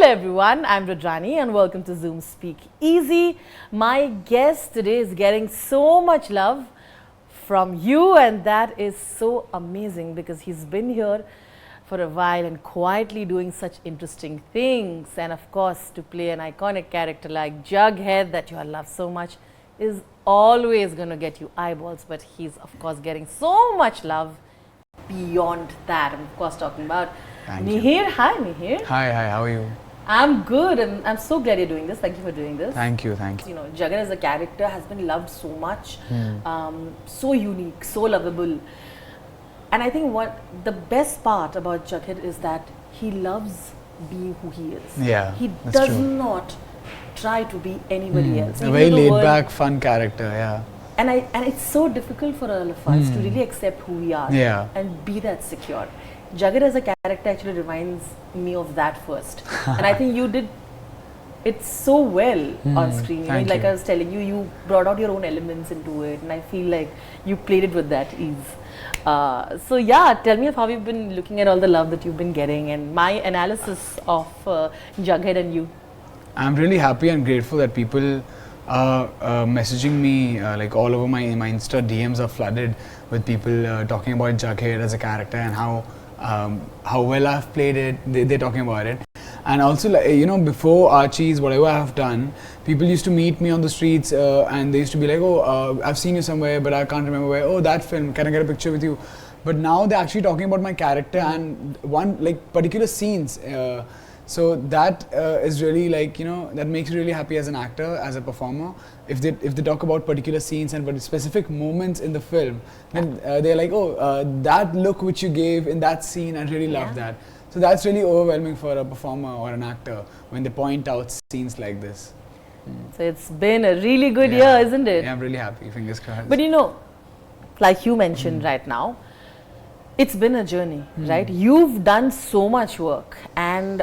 Hello everyone, I'm Rajani and welcome to Zoom Speak Easy. My guest today is getting so much love from you, and that is so amazing because he's been here for a while and quietly doing such interesting things. And of course, to play an iconic character like Jughead that you all love so much is always going to get you eyeballs, but he's of course getting so much love beyond that. I'm of course talking about Mihir. Hi Mihir. Hi, how are you? I'm good, and I'm so glad you're doing this. Thank you for doing this. Thank you. You know, Jughead as a character has been loved so much, so unique, so lovable. And I think what the best part about Jughead is that he loves being who he is. Yeah, he that's does true. not try to be anybody else. A very laid back, fun character, yeah. And it's so difficult for all of us to really accept who we are and be that secure. Jughead as a character actually reminds me of that first. And I think you did it so well on screen. Like I was telling you, you brought out your own elements into it, and I feel like you played it with that ease. So yeah, tell me of how you've been looking at all the love that you've been getting and my analysis of Jughead and you. I'm really happy and grateful that people are messaging me like all over my Insta DMs are flooded with people talking about Jughead as a character and how well I've played it. They're talking about it. And also, like, you know, before Archies, whatever I have done, people used to meet me on the streets and they used to be like, oh, I've seen you somewhere, but I can't remember where. Oh, that film, can I get a picture with you? But now they're actually talking about my character and particular scenes. So that is really, like, you know, that makes me really happy as an actor, as a performer. If they talk about particular scenes and specific moments in the film, then they're like, oh, that look which you gave in that scene, I really love that. So that's really overwhelming for a performer or an actor when they point out scenes like this. So it's been a really good year, isn't it? Yeah, I'm really happy, fingers crossed. But you know, like you mentioned right now, it's been a journey, right? You've done so much work, and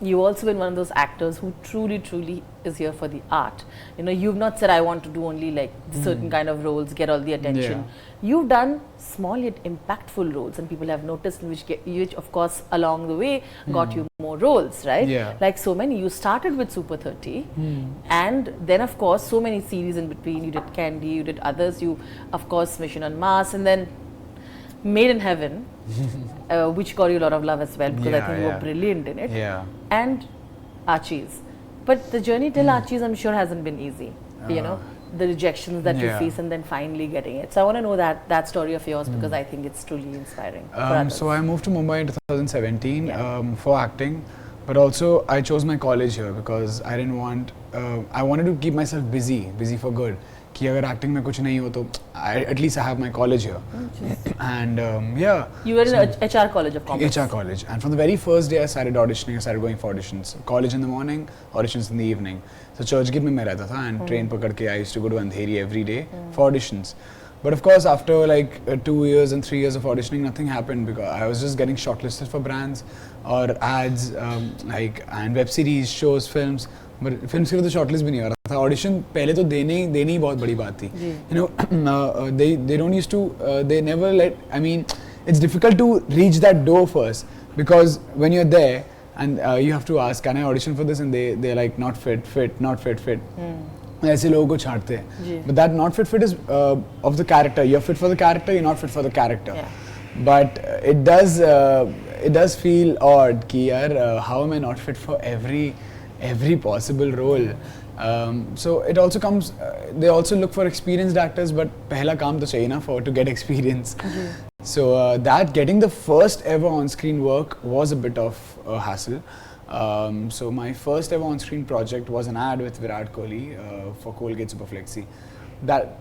you've also been one of those actors who truly is here for the art. You know, you've not said, I want to do only like certain kind of roles, get all the attention. You've done small yet impactful roles, and people have noticed, which of course along the way got you more roles, right? Yeah. Like so many. You started with Super 30, and then of course so many series in between. You did Candy, you did others, you of course Mission on Mars, and then Made in Heaven, which got you a lot of love as well, because I think you were brilliant in it. Yeah. And Archies. But the journey till Archies, I'm sure, hasn't been easy. You know, the rejections that you face and then finally getting it. So I want to know that story of yours, because I think it's truly inspiring for others. So I moved to Mumbai in 2017 for acting, but also I chose my college here because I didn't want, I wanted to keep myself busy for good. कि अगर acting में कुछ नहीं हो तो at least I have my college here. And you were in HR college of commerce. HR college, and from the very first day I started auditioning. I started going for auditions. College in the morning, auditions in the evening. So Churchgate में मैं रहता था, and train पकड़ के I used to go to Andheri every day for auditions. But of course, after like 2 years and 3 years of auditioning, nothing happened because I was just getting shortlisted for brands or ads, and web series, shows, films. But films के लिए तो shortlist भी नहीं हो रहा था. Audition पहले तो देने ही बहुत बड़ी बात थी. You know, they don't used to, they never let. I mean, it's difficult to reach that door first because when you're there and you have to ask, can I audition for this? And they're like, not fit, not fit. ऐसे लोगों को छांटते हैं. But that not fit is of the character. You're fit for the character. You're not fit for the character. But it does feel odd कि यार how am I not fit for every possible role. So it also comes, they also look for experienced actors, but पहला काम तो चाहिए ना to get experience. So that getting the first ever on-screen work was a bit of a hassle. So my first ever on-screen project was an ad with Virat Kohli for Colgate Superflexi.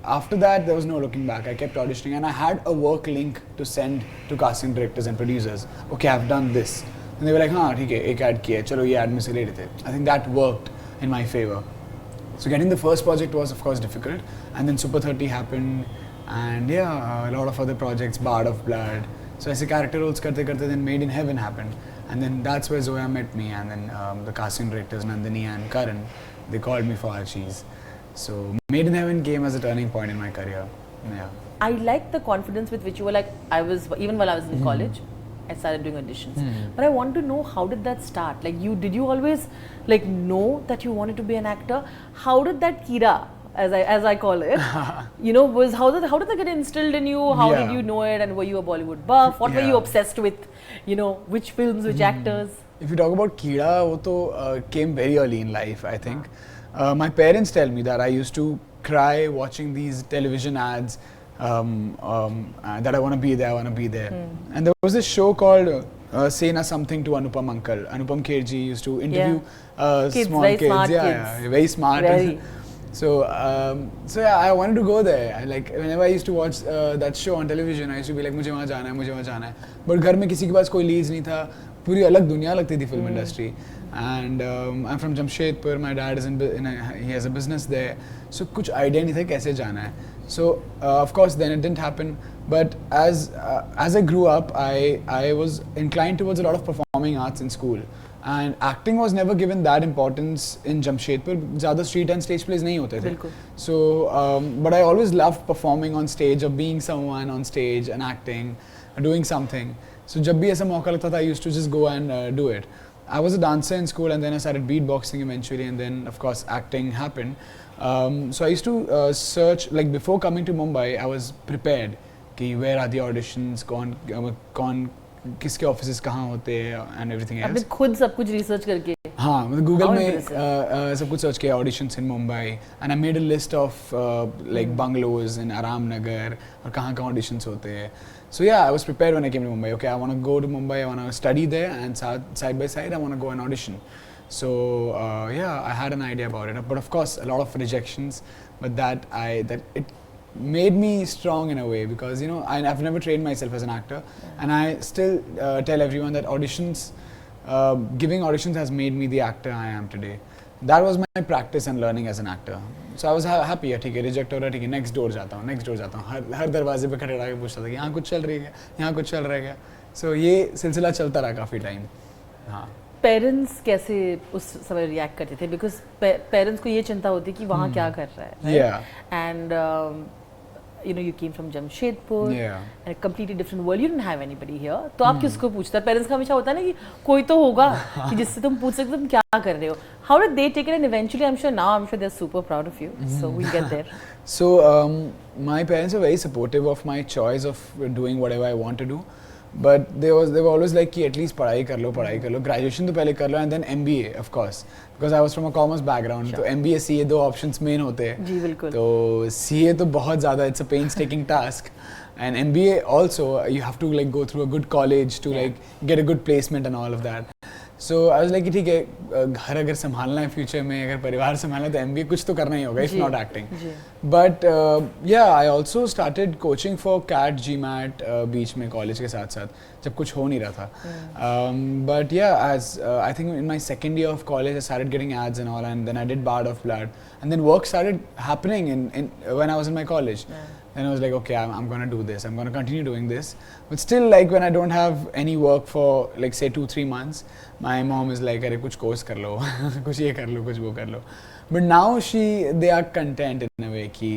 After that, there was no looking back. I kept auditioning, and I had a work link to send to casting directors and producers. Okay, I've done this. And they were like, हाँ ठीक है, एक ad किया, चलो ये ad में से ले लेते. I think that worked in my favor. So getting the first project was of course difficult, and then Super 30 happened, and a lot of other projects, Bard of Blood. So ऐसे character roles करते then Made in Heaven happened, and then that's where Zoya met me, and then the casting directors Nandini and Karan, they called me for Archies. So Made in Heaven came as a turning point in my career. I like the confidence with which you were like, even while I was in college, I started doing auditions. But I want to know, how did that start? Like, did you always like know that you wanted to be an actor? How did that kira, as I call it, was how did that get instilled in you? How did you know it? And were you a Bollywood buff? What were you obsessed with? Which films, which actors? If you talk about Keeda, wo to came very early in life, I think. My parents tell me that I used to cry watching these television ads that I want to be there, I want to be there. And there was this show called Say Na Something to Anupam Uncle. Anupam Kherji used to interview kids, small very kids. Smart kids. Yeah, very smart. Very. So yeah, I wanted to go there. Whenever I used to watch that show on television, I used to be like, मुझे वहाँ जाना है, मुझे वहाँ जाना है. But घर में किसी के पास कोई leads नहीं था. पूरी अलग दुनिया लगती थी film industry. And I'm from Jamshedpur. My dad is he has a business there. So कुछ idea नहीं था कैसे जाना है. So of course then it didn't happen. But as I grew up, I was inclined towards a lot of performing arts in school. And acting was never given that importance in Jamshedpur. ज़्यादा street and stage plays नहीं होते थे. So, but I always loved performing on stage or being someone on stage and acting, doing something. So जब भी ऐसा मौका लगता था, I used to just go and do it. I was a dancer in school, and then I started beatboxing eventually, and then of course acting happened. So I used to search, like before coming to Mumbai, I was prepared. कि where are the auditions, कौन किसके offices कहाँ होते हैं and everything else. आपने खुद सब कुछ रिसर्च करके? हाँ, मतलब गूगल में सब कुछ सर्च किया, auditions in Mumbai, and I made a list of like bungalows in Aram Nagar और कहाँ auditions होते हैं. So yeah, I was prepared when I came to Mumbai. Okay, I want to go to Mumbai, I want to study there, and side by side I want to go and audition. So yeah, I had an idea about it, but of course a lot of rejections, but that it made me strong in a way, because I've never trained myself as an actor, and I still tell everyone that giving auditions has made me the actor I am today. That was my practice and learning as an actor. So I was happy. ठीक है, reject हो रहा है, ठीक है, next door जाता हूँ. हर दरवाजे पे खड़े रह के पूछता था कि यहाँ कुछ चल रही है, यहाँ कुछ चल रहा है. So ये सिलसिला चलता रहा काफी time. हाँ. पेरेंट्स कैसे उस समय रिएक्ट करते थे? बिकॉज पेरेंट्स को ये चिंता होती है कि वहाँ क्या कर रहा है, and you came from Jamshedpur, and a completely different world. You didn't have anybody here. तो आप किसको पूछते हैं? पेरेंट्स का हमेशा होता है ना कि कोई तो होगा कि जिससे तुम पूछ सकते हो तुम क्या कर रहे हो. How did they take it? And eventually, I'm sure they're super proud of you. So we'll get there. So my parents are very supportive of my choice of doing whatever I want to do. But they were always like कि at least पढ़ाई कर लो, graduation तो पहले कर लो, and then MBA of course, because I was from a commerce background. तो MBA CA दो options main होते हैं. जी बिल्कुल. तो CA तो बहुत ज़्यादा, it's a painstaking task, and MBA also you have to like go through a good college to like get a good placement and all of that. So I was like ठीक है, घर अगर संभालना है future में, अगर परिवार संभालना है तो MBA कुछ तो करना ही होगा, if not acting. But yeah, I also started coaching for CAT, GMAT बीच में कॉलेज के साथ जब कुछ हो नहीं रहा था. But yeah, as I think in my second year of college I started getting ads and all, and then I did Bard of Blood, and then work started happening in when I was in my college. Then I was like, okay, I'm going to do this. I'm going to continue doing this. But still, like when I don't have any work for like say 2-3 months, my mom is like, "Arey, kuch course kar lo, kuch ye kar lo, kuch wo kar lo." But now they are content in a way कि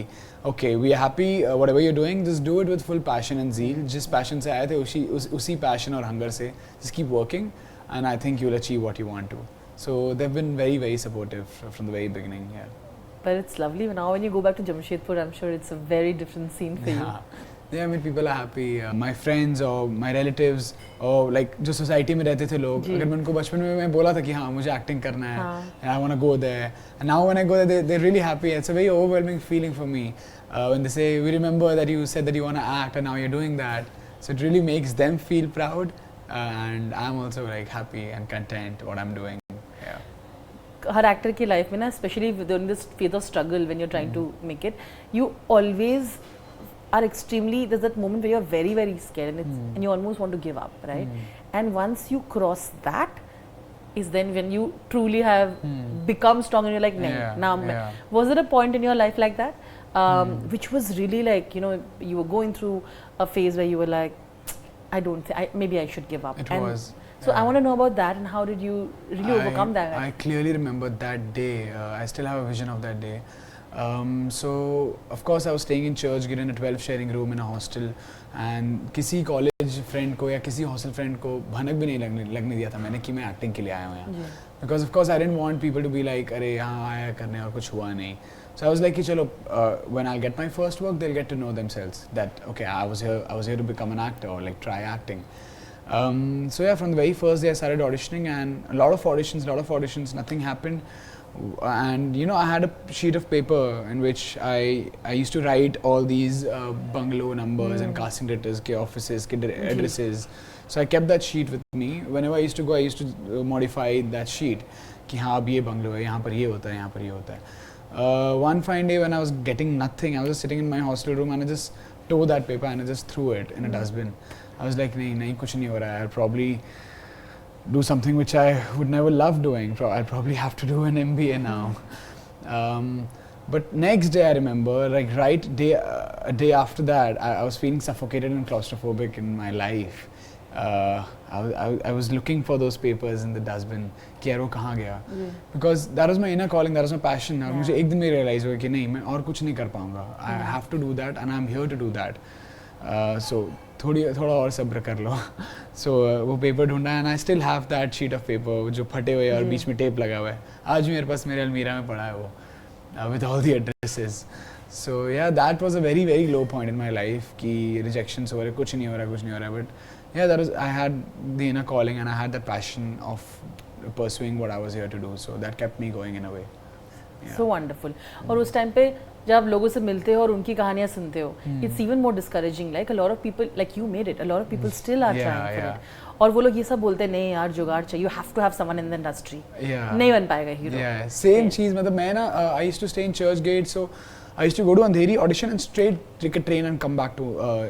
okay, we are happy, whatever you're doing, just do it with full passion and zeal. जिस passion से आए थे उसी passion और hunger से just keep working, and I think you'll achieve what you want to. So they've been very, very supportive from the very beginning. Yeah. But it's lovely now when you go back to Jamshedpur. I'm sure it's a very different scene for you. Yeah, I mean people are happy. My friends or my relatives or like जो society में रहते थे लोग, अगर मैं उनको बचपन में मैं बोला था कि हाँ मुझे acting करना है, and I want to go there, and now when I go there they're really happy. It's a very overwhelming feeling for me when they say, we remember that you said that you want to act and now you're doing that. So it really makes them feel proud, and I'm also like happy and content what I'm doing. Her actor की life में ना, specially during this phase of struggle when you're trying to make it, you always are extremely, there's that moment where you're very, very scared and you almost want to give up, right? And once you cross that is then when you truly have become strong and you're like, now. Was there a point in your life like that which was really like, you were going through a phase where you were like, maybe I should give up? It was. So I want to know about that, and how did you really overcome that? I clearly remember that day. I still have a vision of that day. So of course I was staying in Churchgate in a 12 sharing room in a hostel, and किसी college friend को या किसी hostel friend को भनक भी नहीं लगने दिया था मैंने कि मैं acting के लिए आया हूँ यहाँ, because of course I didn't want people to be like अरे यहाँ आया करने और कुछ हुआ नहीं. So I was like कि चलो when I'll get my first work they'll get to know themselves that okay I was here to become an actor or like try acting. So yeah, from the very first day I started auditioning, and a lot of auditions, nothing happened. And you know, I had a sheet of paper in which I used to write all these bungalow numbers and casting directors के offices के addresses. So I kept that sheet with me. Whenever I used to go, I used to modify that sheet कि हाँ अब ये bungalow है, यहाँ पर ये होता है, यहाँ पर ये होता है. One fine day when I was getting nothing, I was just sitting in my hostel room and I just tore that paper and I just threw it in a dustbin. I was like नहीं कुछ नहीं हो रहा है. I'll probably do something which I would never love doing. I'll probably have to do an MBA now. But next day I remember, like a day after that, I was feeling suffocated and claustrophobic in my life. I was looking for those papers in the dustbin. कि यार वो कहाँ गया? Because that was my inner calling, that was my passion. और मुझे एक दिन में realize हुआ कि नहीं मैं और कुछ नहीं कर पाऊँगा. I have to do that and I'm here to do that. So थोड़ा और सब्र कर लो. So वो पेपर ढूंढा and I still have that sheet of paper जो फटे हुए और बीच में टेप लगा हुआ है. आज भी मेरे पास मेरे अलमीरा में पड़ा है वो with all the addresses. So yeah, that was a very very low point in my life कि rejections हो रहे, कुछ नहीं हो रहा. But yeah, I had the inner calling and I had the passion of pursuing what I was here to do. So that kept me going in a way. Yeah. So wonderful. और उस time पे जब आप लोगों से मिलते हो और उनकी कहानियाँ सुनते हो, it's even more discouraging. Like a lot of people, like you made it. A lot of people still are trying for it. और वो लोग ये सब बोलते हैं नहीं यार जुगाड़ चाहिए. You have to have someone in the industry. नहीं बन पाएगा hero. Yeah, same चीज़. मतलब मैं ना I used to stay in Churchgate, so I used to go to Andheri, audition and straight take a train and come back to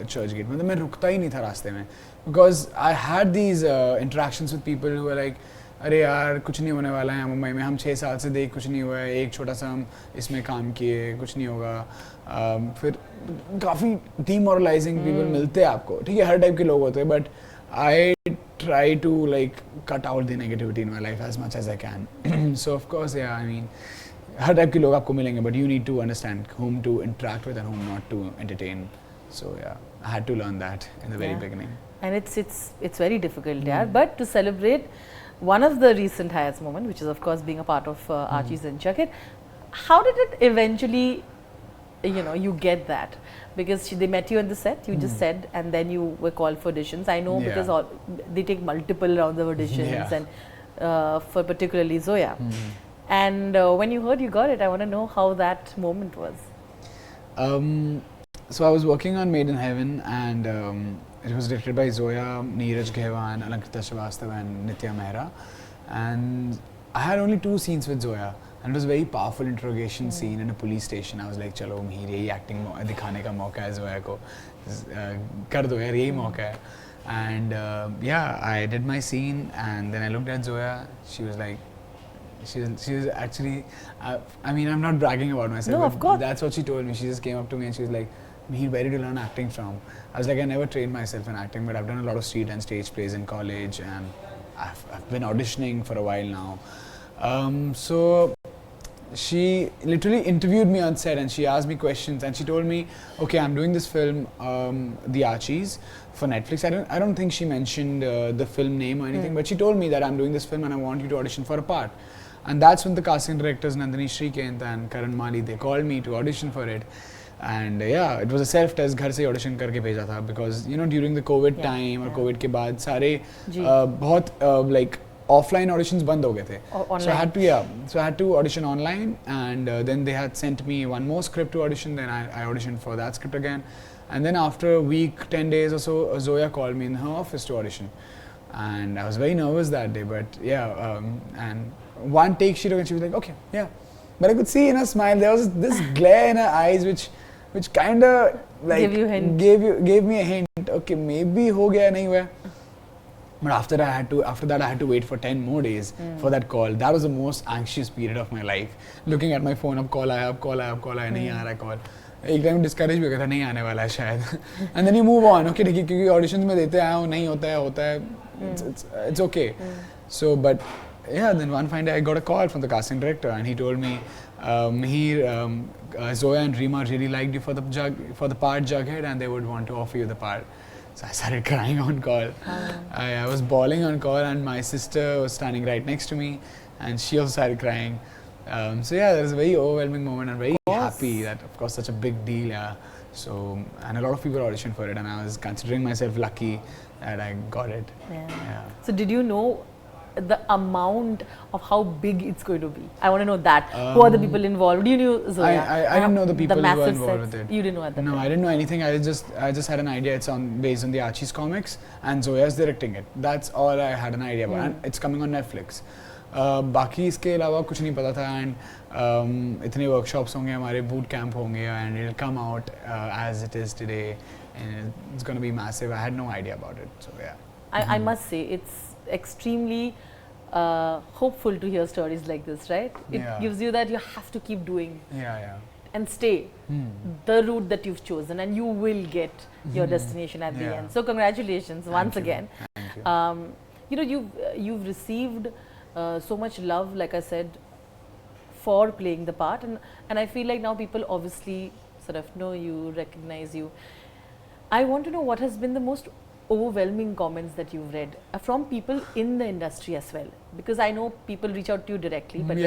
Churchgate. मतलब मैं रुकता ही नहीं था रास्ते में, because I had these interactions with people who were like अरे यार कुछ नहीं होने वाला है मुंबई में, हम 6 साल से देख कुछ नहीं हुआ है, एक छोटा सा हम इसमें काम किए, कुछ नहीं होगा. फिर काफ़ी डीमोरलाइजिंग पीपल मिलते हैं आपको, ठीक है हर टाइप के लोग होते हैं, but I try to like cut out the negativity in my life as much as I can. So of course या आई मीन हर टाइप के लोग आपको मिलेंगे, but you need to understand whom to interact with and whom not to entertain. So yeah, I had to learn that in the very beginning. And it's very difficult, yeah. But to celebrate one of the recent highest moment, which is of course being a part of Archies and Jughead, how did it eventually, you know, you get that? Because they met you on the set, you just said, and then you were called for auditions. I know because they take multiple rounds of auditions, and for particularly Zoya. And when you heard you got it, I want to know how that moment was. So I was working on Made in Heaven, and it was directed by Zoya, Neeraj Ghewal, Alankita Srivastava and Nitya Mehra. And I had only 2 scenes with Zoya, and it was a very powerful interrogation scene in a police station. I was like, चलो Mihir यही acting दिखाने का मौका है Zoya को, कर दो यार यही मौका है. And yeah, I did my scene, and then I looked at Zoya. She was like, she was actually, I mean, I'm not bragging about myself. No, of course. That's what she told me. She just came up to me and she was like, Mihir, where did you learn acting from? I was like, I never trained myself in acting, but I've done a lot of street and stage plays in college, and I've been auditioning for a while now. So she literally interviewed me on set, and she asked me questions, and she told me, okay, I'm doing this film, The Archies, for Netflix. I don't think she mentioned the film name or anything, but she told me that I'm doing this film and I want you to audition for a part. And that's when the casting directors Nandini Shrikant and Karan Mali, they called me to audition for it. And yeah, it was a self-test, घर से audition करके भेजा था, because you know during the COVID time और COVID के बाद सारे बहुत like offline auditions बंद हो गए थे. So I had to audition online, and then they had sent me one more script to audition. Then I auditioned for that script again, and then after a week, 10 days or so, Zoya called me in her office to audition, and I was very nervous that day. But yeah, and one take she took and she was like, okay, yeah, but I could see in her smile there was this glare in her eyes which kind of like gave me a hint. Okay, maybe हो गया नहीं हुआ. But after that I had to wait for 10 more days for that call. That was the most anxious period of my life. Looking at my phone, अब call आया, नहीं आ रहा call. एक time discourage भी हो गया था, नहीं आने वाला है शायद. And then you move on. Okay, ठीक है, क्योंकि auditions में देते आया हूँ, नहीं होता है, it's okay. So but yeah, then one fine day I got a call from the casting director, and he told me, Mihir, Zoya and Reema really liked you for the part Jughead, and they would want to offer you the part. So I started crying on call. I was bawling on call, and my sister was standing right next to me, and she also started crying. So yeah, that was a very overwhelming moment, and very happy that, of course, such a big deal. Yeah. So, and a lot of people auditioned for it, and I was considering myself lucky that I got it. Yeah. So did you know the amount of how big it's going to be? I want to know that. Who are the people involved? You knew Zoya. I didn't know the people who were involved sets. with it. You didn't know at that time? No, I didn't know anything. I just had an idea. It's based on the Archies comics, and Zoya's directing it. That's all I had an idea about. And it's coming on Netflix. बाकी इसके अलावा कुछ नहीं पता था, and इतने workshops होंगे, हमारे बूट कैंप होंगे, and it will come out as it is today, and it's gonna be massive. I had no idea about it. So ya, I must say it's extremely hopeful to hear stories like this, right? It gives you that you have to keep doing and stay the route that you've chosen, and you will get your destination at the end. So congratulations once again. Thank you. You know, you've received so much love, like I said, for playing the part, and I feel like now people obviously sort of know you, recognize you. I want to know what has been the most overwhelming comments that you've read from people in the industry as well, because I know people reach out to you directly, but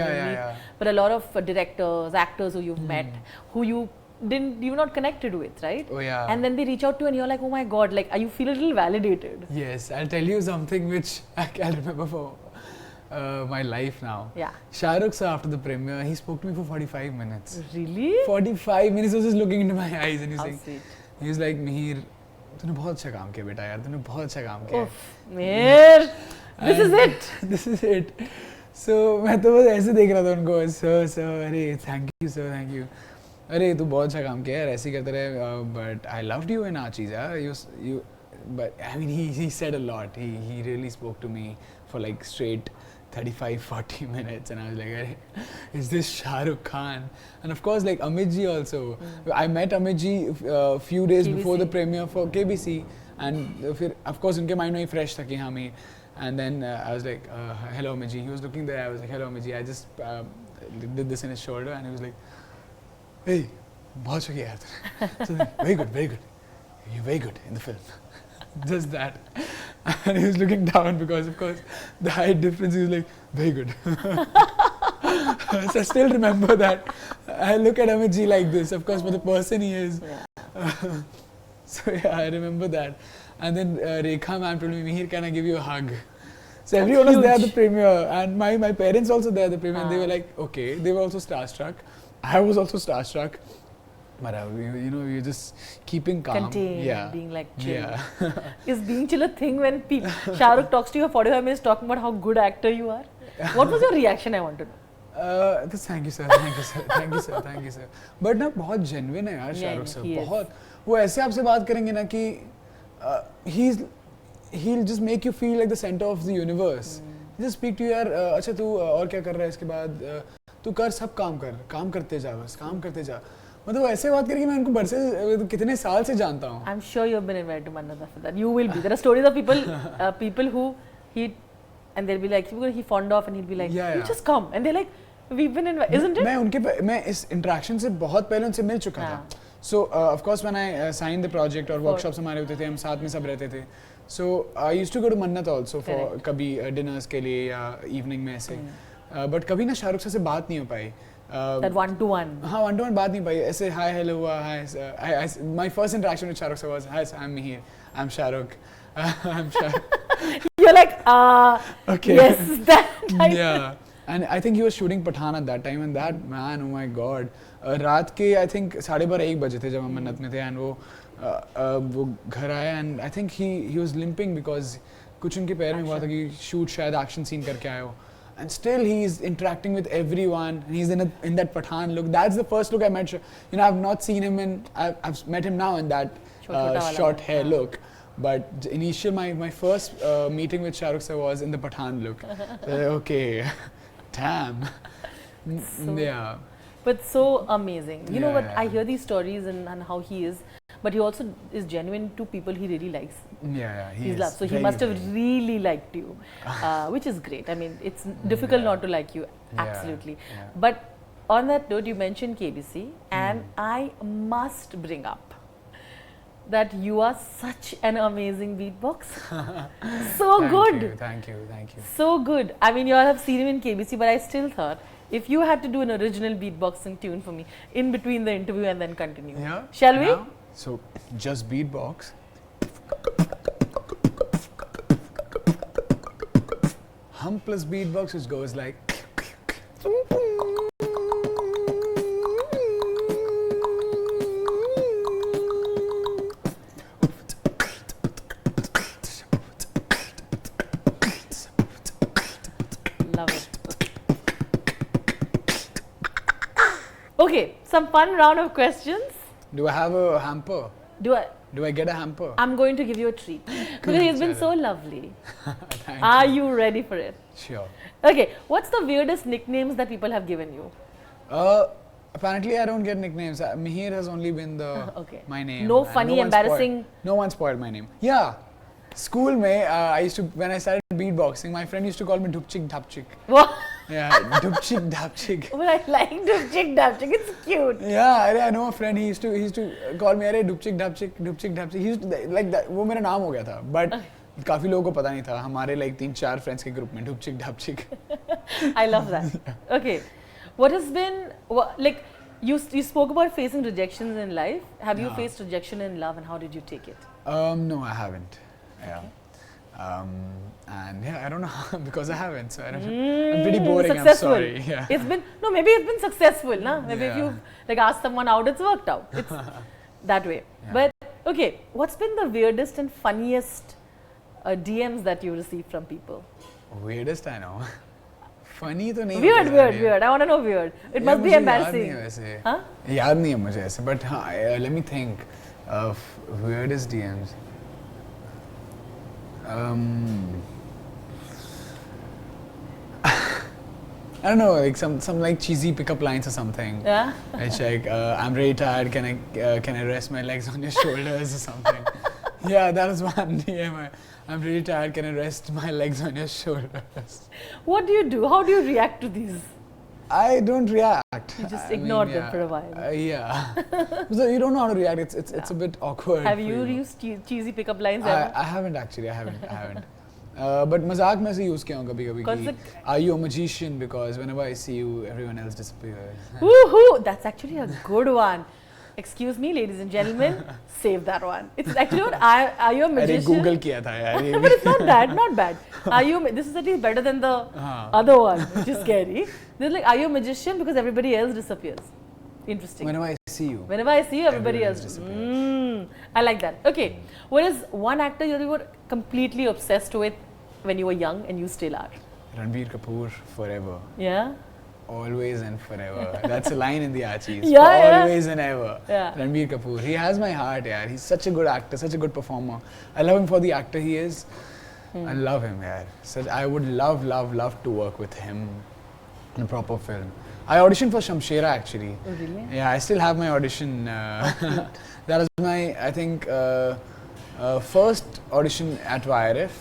but a lot of directors, actors who you've met, who you're not connected with, right? Oh yeah. And then they reach out to you and you're like, oh my god, like you feel a little validated. Yes, I'll tell you something which I'll remember for my life now. Yeah. Shah Rukh sir, after the premiere, he spoke to me for 45 minutes. Really? 45 minutes. He was just looking into my eyes and he's How saying, sweet. he was like, Mihir, तूने बहुत अच्छा काम किया बेटा यार, तूने बहुत अच्छा काम किया. Mihir, this is it. This is it. So मैं तो बस ऐसे देख रहा था उनको, sir, अरे thank you sir, thank you. अरे तू बहुत अच्छा काम किया यार, ऐसे ही करते रहे. But I loved you in Archies, yeah. You, but I mean he said a lot. He really spoke to me for like straight 35-40 minutes, and I was like, is this Shah Rukh Khan? And of course, like Amit ji also. I met Amit ji a few days before the premiere for KBC, and of course उनके mind में fresh था कि हाँ मैं. And then I was like, hello Amit ji. He was looking there. I was like, hello Amit ji. I just did this in his shoulder, and he was like, hey, बहुत अच्छा किया यार तूने. So like, very good. You're very good in the film. Just that. And he was looking down because, of course, the height difference. He was like, very good. So I still remember that. I look at Amit ji like this, of course, for the person he is. So yeah, I remember that. And then Rekha ma'am told me, Mihir, can I give you a hug? So everyone was there at the premiere, and my parents also there at the premiere. And they were like, okay. They were also starstruck. I was also starstruck. But you're just keeping calm. Contained, being like chill. Yeah. Is being chill a thing when Shah Rukh talks to you for 45 minutes talking about how good actor you are? What was your reaction, I want to know? Thank you sir. But ना बहुत genuine है यार Shahrukh sir, बहुत. वो ऐसे आपसे बात करेंगे ना कि he'll just make you feel like the center of the universe. He'll just speak to you यार, अच्छा तू और क्या कर रहा है इसके बाद, तू कर सब काम करते जा, बस काम करते जा. मतलब ऐसे बात करके मैं उनको बरसे कितने साल से जानता हूँ. I'm sure you've been invited to Manada for that. You will be. There are stories of people who and they'll be like, he fond of, and he'll be like, you just come, and they're like, we've been invited, isn't it? मैं इस interaction से बहुत पहले उनसे मिल चुका था. So of course when I signed the project और workshops हमारे होते थे, हम साथ में सब रहते थे. So I used to go to Mannat also for कभी dinners के लिए या evening में ऐसे. But कभी ना शाहरुख सर से बात नहीं हो पाई. That one-to-one. हाँ, one-to-one बात नहीं पाई. ऐसे hi, hello हुआ, hi. My first interaction with Shahrukh sir was, hi, I'm Mihir, I'm Shahrukh. I'm Shahrukh. You're like, okay. Yes, that type. Yeah. And I think he was shooting Pathan at that time, and that man, oh my god. रात के I think 12:30-1 बजे थे जब हम मन्नत में थे, and वो घर आया, and I think he was limping because कुछ उनके पैर में हुआ था कि shoot शायद action scene करके आया हो. And still he's interacting with everyone, and he's in that Pathan look. That's the first look I met. I've not seen him I've met him now in that short hair look. But initial my first meeting with Shah Rukh sir was in the Pathan look. Okay, damn. Yeah. But so amazing. You know what? I hear these stories and how he is. but he also is genuine to people he really likes. Yeah, he He's is loved. So he very, must have very- really liked you, which is great. I mean, it's difficult not to like you, absolutely. yeah. But on that note, you mentioned KBC, and I must bring up that you are such an amazing beatboxer. So good. Thank you. So good. I mean, you all have seen him in KBC, but I still thought if you had to do an original beatboxing tune for me in between the interview and then continue. Yeah. Shall we? Now? So just beatbox. Hum plus beatbox, which goes like. Love it. Okay, some fun round of questions. Do I have a hamper? Do I get a hamper? I'm going to give you a treat because he's been so lovely. Thank Are you. you ready for it? Sure. Okay, what's the weirdest nicknames that people have given you? Apparently I don't get nicknames. Mihir has only been the Okay. my name. No and funny, one embarrassing. No one spoiled my name. Yeah. School mein, I used to, when I started beatboxing, my friend used to call me Dupchik Dhapchik. What? Yeah, Dupchik Dhapchik. But I like Dupchik Dapchik. It's cute. Yeah, I know a friend. He used to call me, "Arey Dupchik Dhapchik." He used to like that. वो मेरा नाम हो गया था. But काफी लोगों को पता नहीं था. हमारे like 3-4 friends के group में Dupchik Dhapchik. I love that. Okay, what has been like? You spoke about facing rejections in life. Have you faced rejection in love, and how did you take it? No, I haven't. Yeah. And yeah, I don't know how, because I haven't. So I don't know. I'm pretty boring. Successful. I'm sorry. Yeah. It's been maybe it's been successful, na? Maybe if Yeah. you like asked someone out, it's worked out. It's that way. Yeah. But okay, what's been the weirdest and funniest DMs that you received from people? Weirdest I know. Funny तो नहीं Weird, होता weird, यार. weird. I want to know weird. It यार, must be मुझे embarrassing. याद नहीं है वैसे. Huh? याद नहीं है मुझे ऐसे. But हाँ, let me think of weirdest DMs. I don't know, like some like cheesy pickup lines or something. Yeah. It's like, I'm really tired. Can I rest my legs on your shoulders or something? Yeah, that was one DM. I'm really tired. Can I rest my legs on your shoulders? What do you do? How do you react to these? I don't react. You just I ignore mean, them yeah. for a while. Yeah. So you don't know how to react. It's a bit awkward. Have for you used cheesy pickup lines ever? I haven't actually. I haven't. But मजाक में से use किया हूँ कभी-कभी कि are you a magician, because whenever I see you everyone else disappears. Woohoo! That's actually a good one. Excuse me, ladies and gentlemen, save that one. It's actually what are you a अरे magician? Google किया था यार ये But it's not bad, not bad. Are you? This is at least better than the other one, which is scary. They're like, are you a magician? Because everybody else disappears. Interesting. Whenever I see you. Whenever I see you, everybody else disappears. I like that. Okay. What is one actor you were completely obsessed with when you were young and you still are? Ranbir Kapoor forever. Yeah. Always and forever. That's a line in the Archies. Yeah, Always and ever. Yeah. Ranbir Kapoor. He has my heart, yaar. He's such a good actor, such a good performer. I love him for the actor he is. I love him, yaar. I would love to work with him in a proper film. I auditioned for Shamshera actually. Oh, really? Yeah, I still have my audition. That was my, I think, first audition at YRF.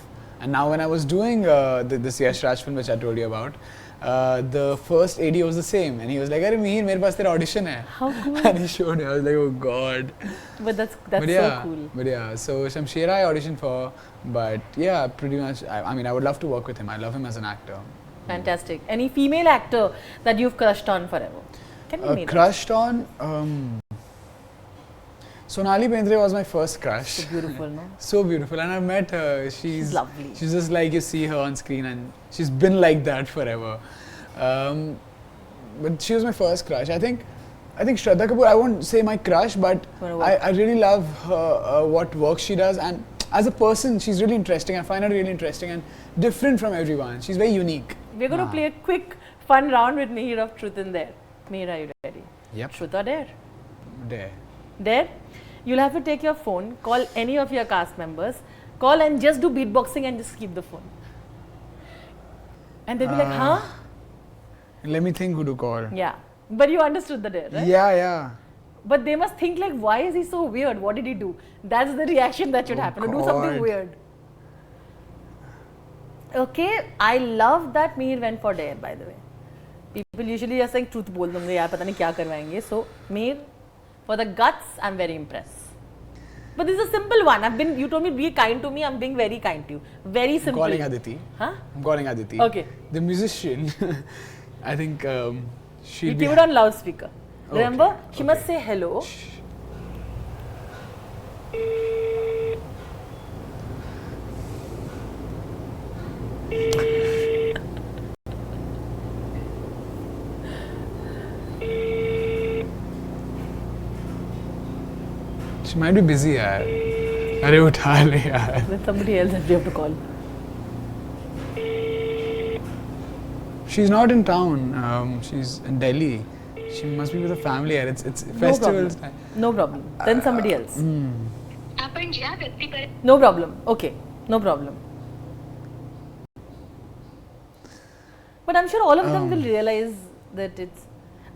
And now when I was doing this Yash Raj film which I told you about, the first AD was the same, and he was like, "Arey Mihir, मेरे पास तेरा audition है." How cool. And he showed me. I was like, "Oh God." But that's But yeah, so cool. But yeah, so Shamshera I auditioned for, but yeah, pretty much. I mean, I would love to work with him. I love him as an actor. Fantastic. Any female actor that you've crushed on forever? Can we name Crushed on. Sonali Bendre was my first crush. So beautiful, no? So beautiful, and I've met her. She's lovely. She's just like you see her on screen, and she's been like that forever. But she was my first crush. I think Shraddha Kapoor, I won't say my crush, but I really love her, what work she does, and as a person, she's really interesting. I find her really interesting and different from everyone. She's very unique. We're going to play a quick, fun round with Mihir of Truth in Dare. Mihir, are you ready? Yep. Truth or Dare? Dare. Dare? You'll have to take your phone, call any of your cast members, call and just do beatboxing and just keep the phone. And they'll be like, huh? Let me think who to call. Yeah. But you understood the dare, right? Yeah. But they must think like, why is he so weird? What did he do? That's the reaction that should happen. To do something God. weird. Okay, I love that Mihir went for dare, by the way. People usually are saying truth bol dunge yaar pata nahi kya karwayenge. So Mihir, for the guts, I'm very impressed. But this is a simple one. You told me be kind to me. I'm being very kind to you. Very simple. I'm calling Aditi. Huh? I'm calling Aditi. Okay. The musician. I think she'll You be. keep it on loudspeaker. Okay, Remember, she must okay. say hello. She might be busy यार. अरे उठा ले यार. Then somebody else that we have to call. She's not in town. She's in Delhi. She must be with her family. यार. It's festivals. No problem. Then somebody else. आपण ज्या व्यक्तीकडे No problem. Okay. No problem. But I'm sure all of them will realize that it's.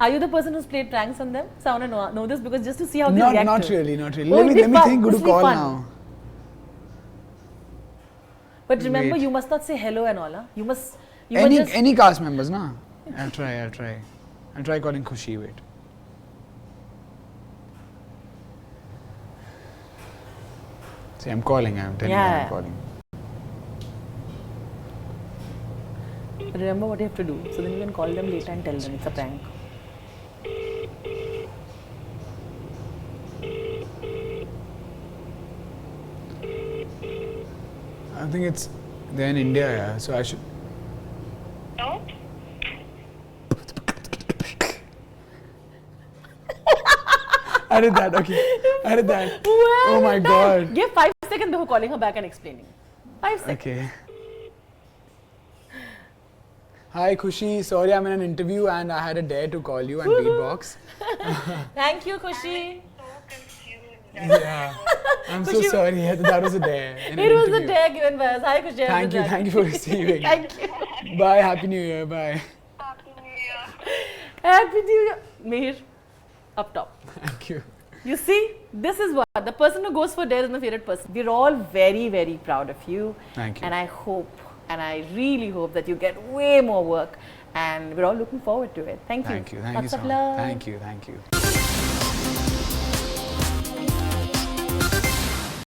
Are you the person who's played pranks on them? So I want to know this because just to see how they react. Not to it. really, not really. Oh, let it'll me be let me fun. think. Who to This'll be call fun. now? But remember, Wait. you must not say hello and all. Huh? You must. You must just. Any cast members, na? I'll try calling Khushi. Wait. See, I'm calling. I'm telling you, Yeah. I'm calling. Remember what you have to do. So then you can call them later and tell them it's a prank. I think it's they're in India, yeah. So I should. No? I did that. Okay. I did that. Well Oh my done. God. Give 5 seconds before calling her back and explaining. 5 seconds. Okay. Hi Khushi, sorry I'm in an interview and I had a dare to call you and beatbox. Thank you, Khushi. So confused. Yeah. I'm so Khushi- sorry. That was a dare. in an It was a interview. dare given by us. Hi, Khushi. Thank you for receiving. Thank you. Bye, Happy New Year, bye. Happy New Year. Happy New Year. Mihir, up top. Thank you. You see, this is what the person who goes for dare is my favorite person. We're all very, very proud of you. Thank you. And I hope, and I really hope that you get way more work. And we're all looking forward to it. Thank you. Thank you. Thank you Lots so of much. love. Thank you.